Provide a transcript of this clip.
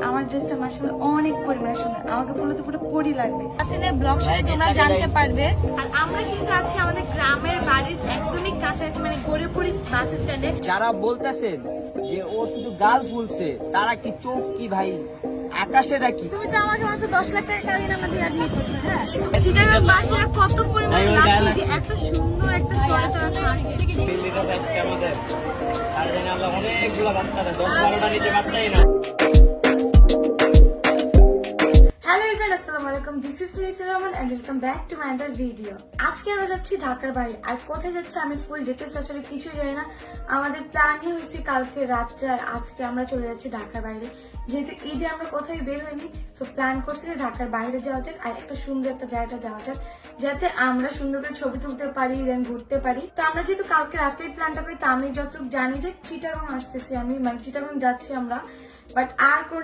আমার ড্রেসটা মাশাআল্লাহ অনেক পরিমাণে সুন্দর, আমাকে বললে তো পুরো পরি লাগবে। আসিনের ব্লগ শুনে তোমরা জানতে পারবে। আর আমরা কিন্তু আছি আমাদের গ্রামের বাড়ির একদমই কাছাকাছি, মানে গড়িয়াপুরি বাস স্ট্যান্ডে। যারা বলতেছেন যে ও শুধু গার্লস বলছে, তারা কি চোখ কি ভাই আকাশে নাকি? তুমি তো আমাকে মাত্র 10 লাখ টাকা কাবিন আমরা দিয়ে দিয়ে করছো। হ্যাঁ, চিটাগাং বাসে কত পরিমাণে লাকি যে এত সুন্দর একটা শহরে তারা থাকে। দিল্লিটা আজকে আমাদের আর জানি আল্লাহ অনেকগুলো বাচ্চা দেয়, 10-12টা নিচে বাচ্চাই না। হ্যালো এভরিওয়ান, আসসালামু আলাইকুম। This is Smriti Rahman and welcome back to my other video. আজকে আমরা যাচ্ছি ঢাকার বাইরে। আর কোথায় যাচ্ছি আমি ফুল ডিটেলস আসলে কিছুই জানি না। আমাদের প্ল্যানই হয়েছে কালকে রাত্রে, আর আজকে আমরা চলে যাচ্ছি ঢাকার বাইরে। যেহেতু ঈদে আমরা কোথায় বের হইনি, সো প্ল্যান করছি যে ঢাকার বাইরে যাওয়া যাক আর একটা সুন্দর একটা জায়গা যাওয়া যাক, যাতে আমরা সুন্দর করে ছবি তুলতে পারি, দেন ঘুরতে পারি। তো আমরা যেহেতু কালকে রাত্রেই প্ল্যানটা করি, তো আমি যতটুকু জানি যে চিটাগাং আসতেছি, আমি মানে চিটাগাং যাচ্ছি আমরা, বাট আর কোন